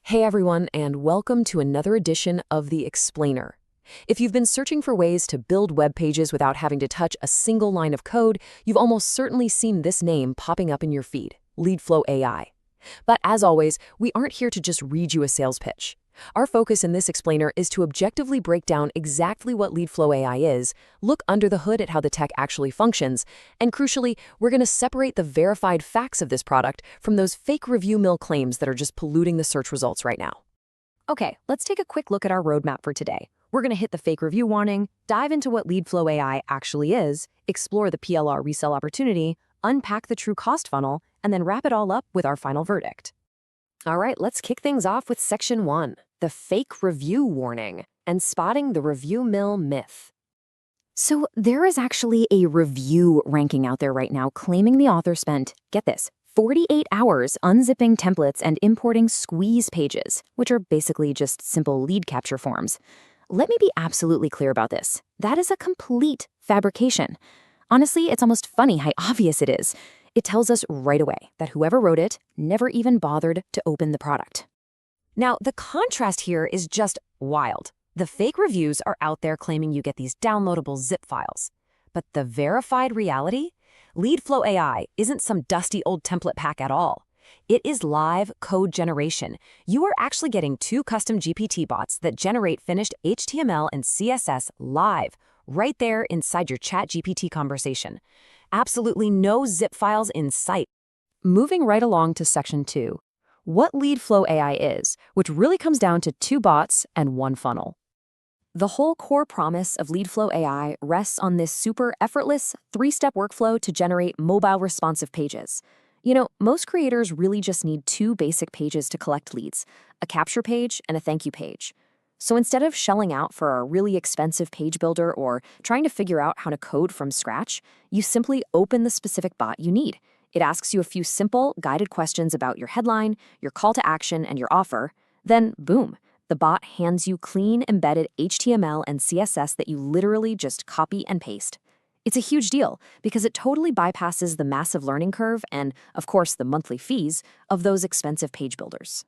Hey everyone, and welcome to another edition of The Explainer. If you've been searching for ways to build web pages without having to touch a single line of code, you've almost certainly seen this name popping up in your feed, LeadFlow AI. But as always, we aren't here to just read you a sales pitch. Our focus in this explainer is to objectively break down exactly what LeadFlow AI is, look under the hood at how the tech actually functions, and crucially, we're going to separate the verified facts of this product from those fake review mill claims that are just polluting the search results right now. Okay, let's take a quick look at our roadmap for today. We're going to hit the fake review warning, dive into what LeadFlow AI actually is, explore the PLR resell opportunity, unpack the true cost funnel, and then wrap it all up with our final verdict. All right, let's kick things off with Section 1, the fake review warning, and spotting the review mill myth. So there is actually a review ranking out there right now claiming the author spent, get this, 48 hours unzipping templates and importing squeeze pages, which are basically just simple lead capture forms. Let me be absolutely clear about this. That is a complete fabrication. Honestly, it's almost funny how obvious it is. It tells us right away that whoever wrote it never even bothered to open the product. Now, the contrast here is just wild. The fake reviews are out there claiming you get these downloadable zip files. But the verified reality? LeadFlow AI isn't some dusty old template pack at all. It is live code generation. You are actually getting 2 custom GPT bots that generate finished HTML and CSS live, right there inside your ChatGPT conversation. Absolutely no zip files in sight. Moving right along to Section 2, what LeadFlow AI is, which really comes down to 2 bots and 1 funnel. The whole core promise of LeadFlow AI rests on this super effortless 3-step workflow to generate mobile responsive pages. You know, most creators really just need 2 basic pages to collect leads, a capture page and a thank you page. So instead of shelling out for a really expensive page builder or trying to figure out how to code from scratch, you simply open the specific bot you need. It asks you a few simple, guided questions about your headline, your call to action, and your offer. Then, boom, the bot hands you clean, embedded HTML and CSS that you literally just copy and paste. It's a huge deal because it totally bypasses the massive learning curve and, of course, the monthly fees of those expensive page builders.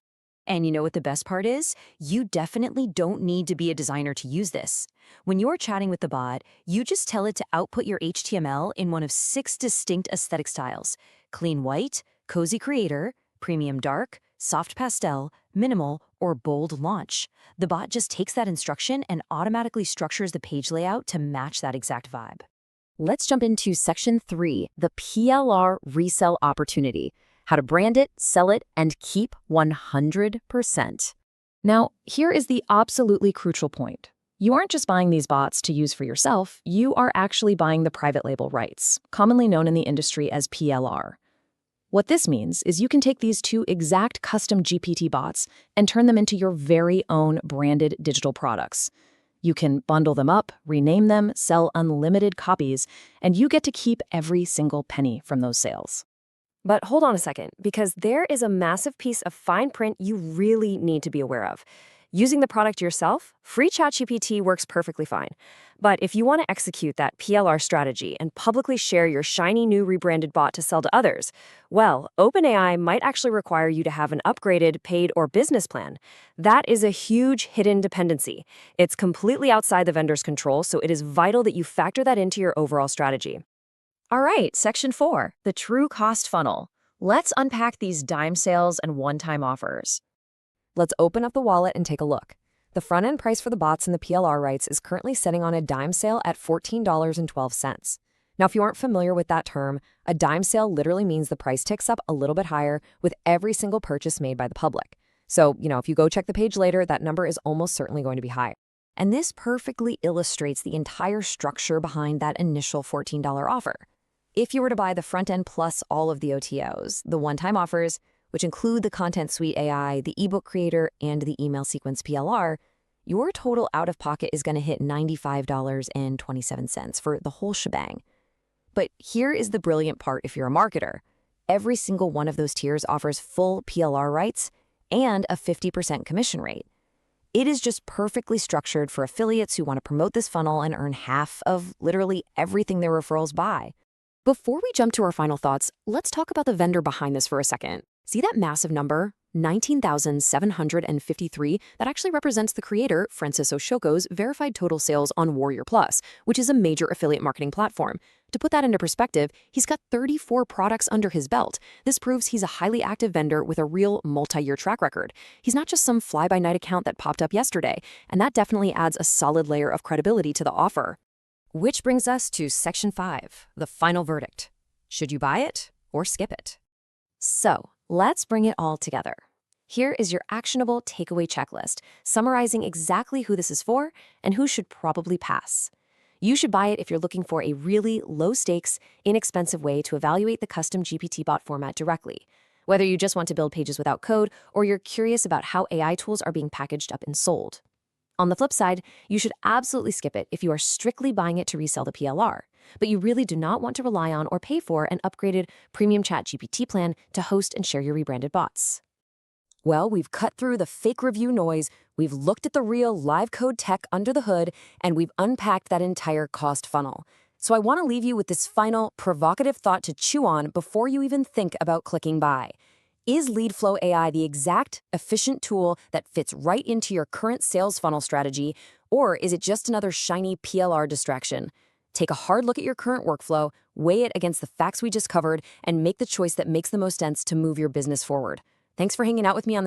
And you know what the best part is? You definitely don't need to be a designer to use this. When you're chatting with the bot, you just tell it to output your HTML in one of 6 distinct aesthetic styles: clean white, cozy creator, premium dark, soft pastel, minimal, or bold launch. The bot just takes that instruction and automatically structures the page layout to match that exact vibe. Let's jump into Section 3, the PLR resell opportunity. How to brand it, sell it, and keep 100%. Now, here is the absolutely crucial point. You aren't just buying these bots to use for yourself, you are actually buying the private label rights, commonly known in the industry as PLR. What this means is you can take these 2 exact custom GPT bots and turn them into your very own branded digital products. You can bundle them up, rename them, sell unlimited copies, and you get to keep every single penny from those sales. But hold on a second, because there is a massive piece of fine print you really need to be aware of. Using the product yourself, free ChatGPT works perfectly fine. But if you want to execute that PLR strategy and publicly share your shiny new rebranded bot to sell to others, well, OpenAI might actually require you to have an upgraded, paid, or business plan. That is a huge hidden dependency. It's completely outside the vendor's control, so it is vital that you factor that into your overall strategy. All right, Section 4, the true cost funnel. Let's unpack these dime sales and one-time offers. Let's open up the wallet and take a look. The front-end price for the bots and the PLR rights is currently sitting on a dime sale at $14.12. Now, if you aren't familiar with that term, a dime sale literally means the price ticks up a little bit higher with every single purchase made by the public. So, if you go check the page later, that number is almost certainly going to be higher. And this perfectly illustrates the entire structure behind that initial $14 offer. If you were to buy the front end plus all of the OTOs, the one-time offers, which include the Content Suite AI, the ebook creator, and the email sequence PLR, your total out-of-pocket is going to hit $95.27 for the whole shebang. But here is the brilliant part if you're a marketer. Every single one of those tiers offers full PLR rights and a 50% commission rate. It is just perfectly structured for affiliates who want to promote this funnel and earn half of literally everything their referrals buy. Before we jump to our final thoughts, let's talk about the vendor behind this for a second. See that massive number? 19,753, that actually represents the creator, Francis Oshoko's verified total sales on Warrior Plus, which is a major affiliate marketing platform. To put that into perspective, he's got 34 products under his belt. This proves he's a highly active vendor with a real multi-year track record. He's not just some fly-by-night account that popped up yesterday, and that definitely adds a solid layer of credibility to the offer. Which brings us to Section 5, the final verdict. Should you buy it or skip it? So, let's bring it all together. Here is your actionable takeaway checklist, summarizing exactly who this is for and who should probably pass. You should buy it if you're looking for a really low-stakes, inexpensive way to evaluate the Custom GPT bot format directly. Whether you just want to build pages without code or you're curious about how AI tools are being packaged up and sold. On the flip side, you should absolutely skip it if you are strictly buying it to resell the PLR, but you really do not want to rely on or pay for an upgraded premium chat GPT plan to host and share your rebranded bots. Well, we've cut through the fake review noise, we've looked at the real live code tech under the hood, and we've unpacked that entire cost funnel. So I want to leave you with this final provocative thought to chew on before you even think about clicking buy. Is LeadFlow AI the exact, efficient tool that fits right into your current sales funnel strategy, or is it just another shiny PLR distraction? Take a hard look at your current workflow, weigh it against the facts we just covered, and make the choice that makes the most sense to move your business forward. Thanks for hanging out with me on this